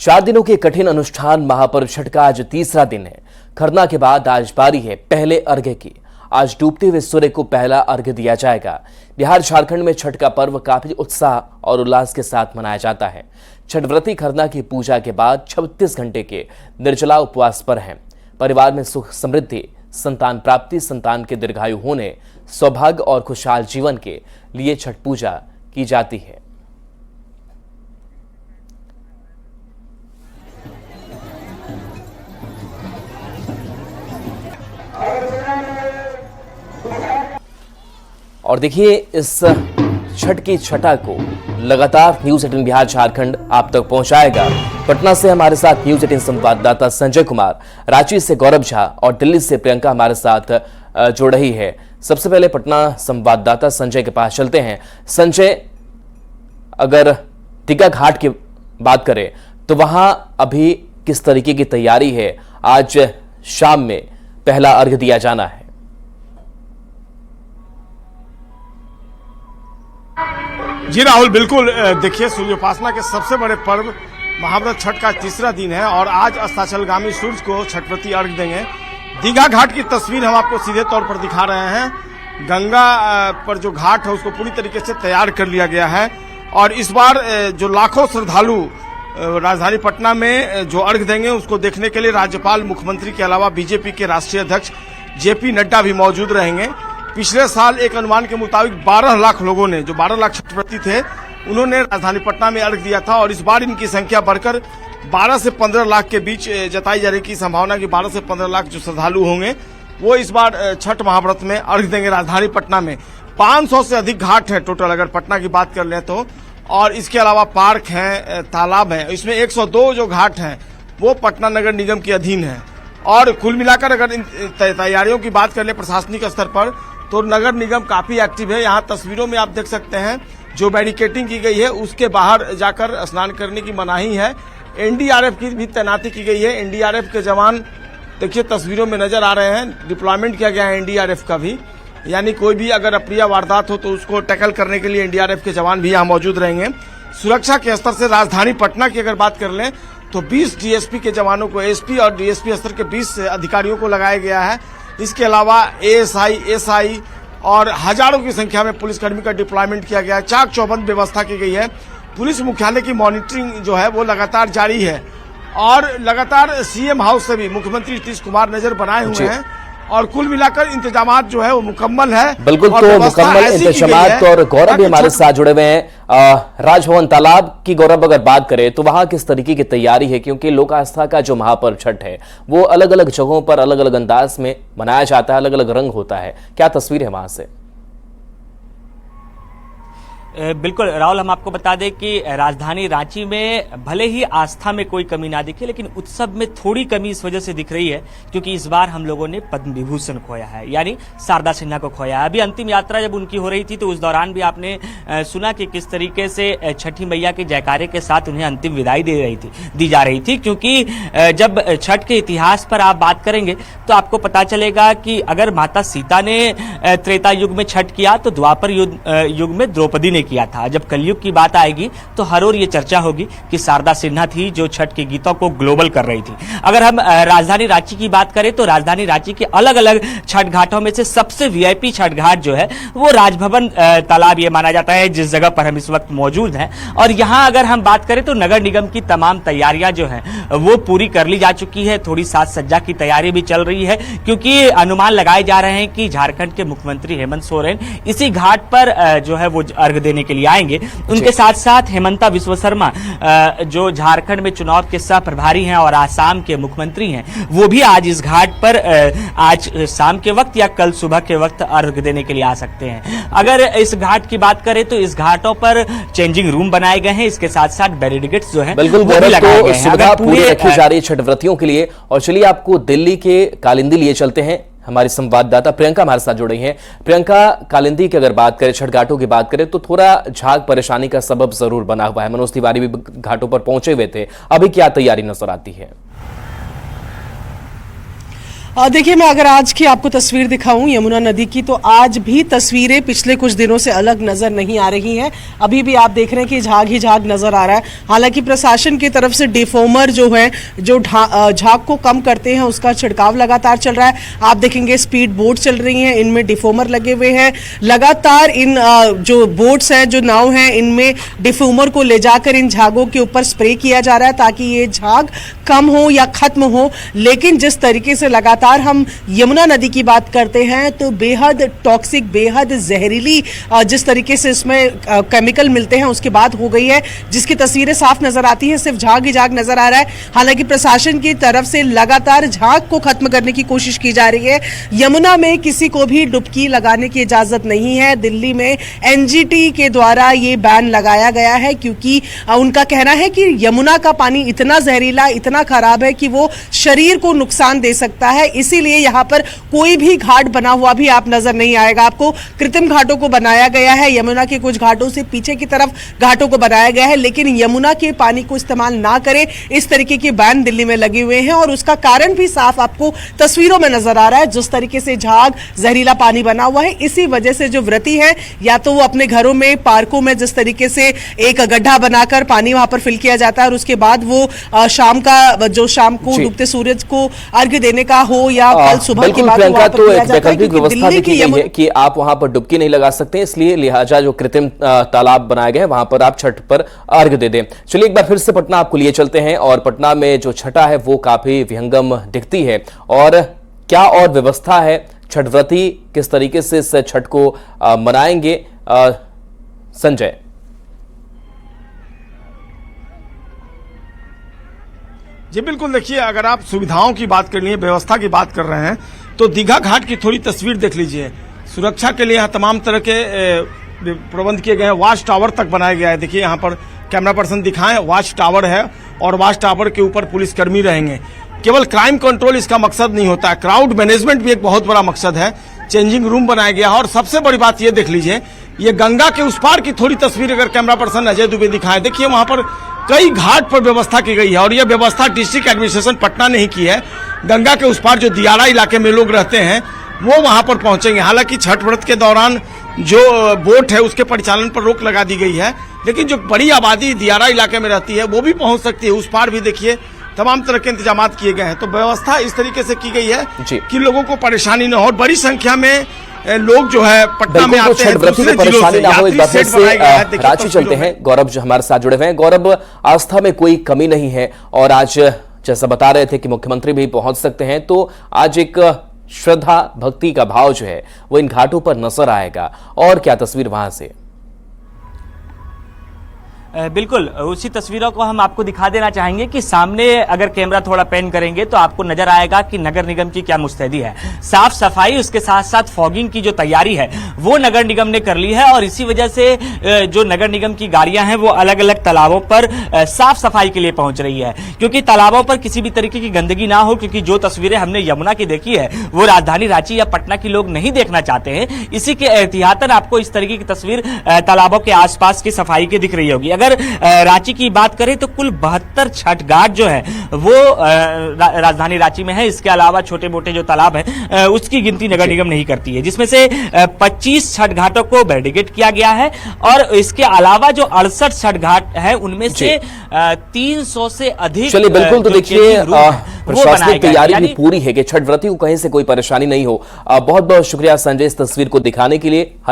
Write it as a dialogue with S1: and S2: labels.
S1: 4 दिनों के कठिन अनुष्ठान महापर्व छठ का आज तीसरा दिन है। खरना के बाद आज बारी है पहले अर्घ्य की। आज डूबते हुए सूर्य को पहला अर्घ्य दिया जाएगा। बिहार झारखंड में छठ का पर्व काफी उत्साह और उल्लास के साथ मनाया जाता है। छठ व्रती खरना की पूजा के बाद 36 घंटे के निर्जला उपवास पर हैं। परिवार में सुख समृद्धि, संतान प्राप्ति, संतान के दीर्घायु होने, सौभाग्य और खुशहाल जीवन के लिए छठ पूजा की जाती है। और देखिए, इस छठ की छठा को लगातार न्यूज 18 बिहार झारखंड आप तक पहुंचाएगा। पटना से हमारे साथ न्यूज 18 संवाददाता संजय कुमार, रांची से गौरव झा और दिल्ली से प्रियंका हमारे साथ जुड़ रही है। सबसे पहले पटना संवाददाता संजय के पास चलते हैं। संजय, अगर दीघा घाट की बात करें तो वहां अभी किस तरीके की तैयारी है? आज शाम में पहला अर्घ्य दिया जाना है।
S2: जी राहुल, बिल्कुल। देखिए, सूर्योपासना के सबसे बड़े पर्व महाव्रत छठ का तीसरा दिन है और आज अस्ताचलगामी सूर्य को छठव्रती अर्घ्य देंगे। दीघा घाट की तस्वीर हम आपको सीधे तौर पर दिखा रहे हैं। गंगा पर जो घाट है उसको पूरी तरीके से तैयार कर लिया गया है और इस बार जो लाखों श्रद्धालु राजधानी पटना में जो अर्घ्य देंगे उसको देखने के लिए राज्यपाल, मुख्यमंत्री के अलावा बीजेपी के राष्ट्रीय अध्यक्ष जेपी नड्डा भी मौजूद रहेंगे। पिछले साल एक अनुमान के मुताबिक 12 लाख लोगों ने, जो 12 लाख छठव्रती थे, उन्होंने राजधानी पटना में अर्घ्य दिया था और इस बार इनकी संख्या बढ़कर 12 से 15 लाख के बीच जताई जा रही की संभावना कि 12 से 15 लाख जो श्रद्धालु होंगे वो इस बार छठ महाव्रत में अर्घ्य देंगे राजधानी पटना में। 500 से अधिक घाट है टोटल, अगर पटना की बात कर लें तो, और इसके अलावा पार्क हैं, तालाब हैं। इसमें 102 जो घाट हैं वो पटना नगर निगम के अधीन है और कुल मिलाकर अगर इन तैयारियों की बात कर ले प्रशासनिक स्तर पर तो नगर निगम काफी एक्टिव है। यहाँ तस्वीरों में आप देख सकते हैं जो बैरिकेटिंग की गई है उसके बाहर जाकर स्नान करने की मनाही है। एनडीआरएफ की भी तैनाती की गई है। एनडीआरएफ के जवान देखिए तस्वीरों में नजर आ रहे हैं। डिप्लॉयमेंट किया गया है एनडीआरएफ का भी, यानी कोई भी अगर अप्रिय वारदात हो तो उसको टैकल करने के लिए एनडीआरएफ के जवान भी यहाँ मौजूद रहेंगे। सुरक्षा के स्तर से राजधानी पटना की अगर बात कर लें तो 20 डीएसपी के जवानों को, एसपी और डीएसपी स्तर के 20 अधिकारियों को लगाया गया है। इसके अलावा एएसआई, एसआई और हजारों की संख्या में पुलिसकर्मी का डिप्लॉयमेंट किया गया है। चाक चौबंद व्यवस्था की गई है। पुलिस मुख्यालय की मॉनिटरिंग जो है वो लगातार जारी है और लगातार सीएम हाउस से भी मुख्यमंत्री नीतीश कुमार नजर बनाए हुए हैं और कुल मिलाकर इंतजामात जो है वो मुकम्मल है।
S1: बिल्कुल, तो मुकम्मल इंतजामात। और गौरव भी हमारे साथ जुड़े हुए हैं। राजभवन तालाब की गौरव अगर बात करें तो वहां किस तरीके की तैयारी है? क्योंकि लोक आस्था का जो महापर्व छठ है वो अलग अलग जगहों पर अलग अलग अंदाज में मनाया जाता है, अलग अलग रंग होता है। क्या तस्वीर है वहां से?
S3: बिल्कुल राहुल, हम आपको बता दें कि राजधानी रांची में भले ही आस्था में कोई कमी ना दिखे लेकिन उत्सव में थोड़ी कमी इस वजह से दिख रही है क्योंकि इस बार हम लोगों ने पद्म विभूषण खोया है, यानी शारदा सिन्हा को खोया है। अभी अंतिम यात्रा जब उनकी हो रही थी तो उस दौरान भी आपने सुना कि किस तरीके से छठी मैया के जयकारे के साथ उन्हें अंतिम विदाई दी जा रही थी। क्योंकि जब छठ के इतिहास पर आप बात करेंगे तो आपको पता चलेगा कि अगर माता सीता ने त्रेता युग में छठ किया तो द्वापर युग में द्रौपदी ने किया था। जब कलयुग की बात आएगी तो हर ओर ये चर्चा होगी कि शारदा सिन्हा थी जो छठ के गीतों को ग्लोबल कर रही थी। अगर हम राजधानी रांची की बात करें तो राजधानी रांची के अलग अलग छठ घाटों में से सबसे वीआईपी छठ घाट जो है वो राजभवन तालाब ये माना जाता है, जिस जगह पर हम इस वक्त मौजूद हैं। और यहाँ अगर हम बात करें तो नगर निगम की तमाम तैयारियां जो है वो पूरी कर ली जा चुकी है। थोड़ी साज सज्जा की तैयारी भी चल रही है क्योंकि अनुमान लगाए जा रहे हैं कि झारखंड के मुख्यमंत्री हेमंत सोरेन इसी घाट पर जो है वो अर्घ्य देने के लिए आएंगे। उनके साथ साथ हेमंता विश्व शर्मा जो झारखंड में चुनाव के सह प्रभारी हैं और आसाम के मुख्यमंत्री हैं, वो भी आज इस घाट पर आज शाम के वक्त या कल सुबह के वक्त अर्घ्य देने के लिए आ सकते हैं। अगर इस घाट की बात करें तो इस घाटों पर चेंजिंग रूम बनाए गए हैं, इसके साथ साथ बैरिकेड्स जो है
S1: बिल्कुल सुविधा पूरी रखी जा रही है छठ व्रतियों के लिए। और चलिए आपको दिल्ली के कालिंदी लिए चलते हैं। हमारी संवाददाता प्रियंका हमारे साथ जुड़ रही हैं। प्रियंका, कालिंदी की अगर बात करें, छठ घाटों की बात करें तो थोड़ा झाग परेशानी का सबब जरूर बना हुआ है। मनोज तिवारी भी घाटों पर पहुंचे हुए थे। अभी क्या तैयारी नजर आती है?
S4: देखिए, मैं अगर आज की आपको तस्वीर दिखाऊं यमुना नदी की, तो आज भी तस्वीरें पिछले कुछ दिनों से अलग नजर नहीं आ रही हैं। अभी भी आप देख रहे हैं कि झाग ही झाग नजर आ रहा है। हालांकि प्रशासन की तरफ से डिफोमर जो है, जो झाग को कम करते हैं, उसका छिड़काव लगातार चल रहा है। आप देखेंगे स्पीड बोट चल रही हैं, इनमें डिफोमर लगे हुए हैं। लगातार इन जो बोट्स हैं, जो नाव हैं, इनमें डिफोमर को ले जाकर इन झागों के ऊपर स्प्रे किया जा रहा है ताकि ये झाग कम हो या खत्म हो। लेकिन जिस तरीके से लगातार हम यमुना नदी की बात करते हैं तो बेहद टॉक्सिक, बेहद जहरीली जिस तरीके से इसमें केमिकल मिलते हैं उसके बाद हो गई है, जिसकी तस्वीरें साफ नजर आती है। सिर्फ झाग ही झाग नजर आ रहा है। हालांकि प्रशासन की तरफ से लगातार झाग को खत्म करने की कोशिश की जा रही है। यमुना में किसी को भी डुबकी लगाने की इजाजत नहीं है। दिल्ली में एनजीटी के द्वारा ये बैन लगाया गया है क्योंकि उनका कहना है कि यमुना का पानी इतना जहरीला, इतना खराब है कि वो शरीर को नुकसान दे सकता है। इसीलिए यहाँ पर कोई भी घाट बना हुआ भी आप नजर नहीं आएगा आपको। कृत्रिम घाटों को बनाया गया है, यमुना के कुछ घाटों से पीछे की तरफ घाटों को बनाया गया है, लेकिन यमुना के पानी को इस्तेमाल ना करें, इस तरीके के बैन दिल्ली में लगे हुए हैं। और उसका कारण भी साफ आपको तस्वीरों में नजर आ रहा है। जिस तरीके से झाग जहरीला पानी बना हुआ है, इसी वजह से जो व्रती है या तो वो अपने घरों में, पार्कों में जिस तरीके से एक गड्ढा बनाकर पानी वहां पर फिल किया जाता है और उसके बाद वो शाम को डूबते सूरज को अर्घ्य देने का हो या कल सुबह की बात
S1: प्रियंका, तो एक वैकल्पिक व्यवस्था भी की गई है कि आप वहां पर डुबकी नहीं लगा सकते, इसलिए लिहाजा जो कृत्रिम तालाब बनाए गए वहां पर आप छठ पर अर्घ्य दे दें। चलिए एक बार फिर से पटना आपको लिए चलते हैं और पटना में जो छठा है वो काफी विहंगम दिखती है। और क्या और व्यवस्था है, छठ व्रती किस तरीके से इस छठ को मनाएंगे? संजय।
S2: जी बिल्कुल, देखिए अगर आप सुविधाओं की बात करनी है, व्यवस्था की बात कर रहे हैं तो दीघा घाट की थोड़ी तस्वीर देख लीजिए। सुरक्षा के लिए यहाँ तमाम तरह के प्रबंध किए गए हैं। वॉच टावर तक बनाया गया है। देखिए यहाँ पर कैमरा पर्सन दिखाएं, वॉच टावर है और वॉच टावर के ऊपर पुलिसकर्मी रहेंगे। केवल क्राइम कंट्रोल इसका मकसद नहीं होता है, क्राउड मैनेजमेंट भी एक बहुत बड़ा मकसद है। चेंजिंग रूम बनाया गया है और सबसे बड़ी बात ये देख लीजिए, ये गंगा के उस पार की थोड़ी तस्वीर अगर कैमरा पर्सन अजय दुबे दिखाएं, देखिए वहां पर कई घाट पर व्यवस्था की गई है और यह व्यवस्था डिस्ट्रिक्ट एडमिनिस्ट्रेशन पटना ने ही की है। गंगा के उस पार जो दियारा इलाके में लोग रहते हैं वो वहां पर पहुंचेंगे। हालांकि छठ व्रत के दौरान जो बोट है उसके परिचालन पर रोक लगा दी गई है, लेकिन जो बड़ी आबादी दियारा इलाके में रहती है वो भी पहुंच सकती है। उस पार भी देखिए तमाम तरह के इंतजाम किए गए हैं। तो व्यवस्था इस तरीके से की गई है कि लोगों को परेशानी न हो। बड़ी संख्या में लोग जो है पटना में आते हैं, दूसरे जिलों से यात्री सेट बनाया गया है।
S1: रांची चलते हैं, गौरव जो हमारे साथ जुड़े हुए हैं। गौरव, आस्था में कोई कमी नहीं है और आज जैसा बता रहे थे कि मुख्यमंत्री भी पहुंच सकते हैं, तो आज एक श्रद्धा भक्ति का भाव जो है वो इन घाटों पर नजर आएगा। और क्या तस्वीर वहां से?
S3: बिल्कुल, उसी तस्वीरों को हम आपको दिखा देना चाहेंगे कि सामने अगर कैमरा थोड़ा पैन करेंगे तो आपको नजर आएगा कि नगर निगम की क्या मुस्तैदी है। साफ सफाई, उसके साथ साथ फॉगिंग की जो तैयारी है वो नगर निगम ने कर ली है और इसी वजह से जो नगर निगम की गाड़ियां हैं वो अलग अलग तालाबों पर साफ सफाई के लिए पहुंच रही है, क्योंकि तालाबों पर किसी भी तरीके की गंदगी ना हो। क्योंकि जो तस्वीरें हमने यमुना की देखी है वो राजधानी रांची या पटना की लोग नहीं देखना चाहते हैं। इसी के एहतियातन आपको इस तरीके की तस्वीर तालाबों के आसपास की सफाई की दिख रही होगी। अगर रांची की बात करें तो कुल 72 छठ घाट जो है वो राजधानी रांची में है। इसके अलावा छोटे मोटे जो तालाब है उसकी गिनती नगर निगम नहीं करती है, जिसमें से 25 छठ घाटों को बैरिकेड किया गया है और इसके अलावा जो 68 छठ घाट है उनमें से 300 से अधिक।
S1: चलिए बिल्कुल, तो देखिए प्रशासनिक तैयारी भी पूरी है कि छठ व्रती को कहीं से कोई परेशानी नहीं हो। बहुत बहुत शुक्रिया संजय इस तस्वीर को दिखाने के लिए। हर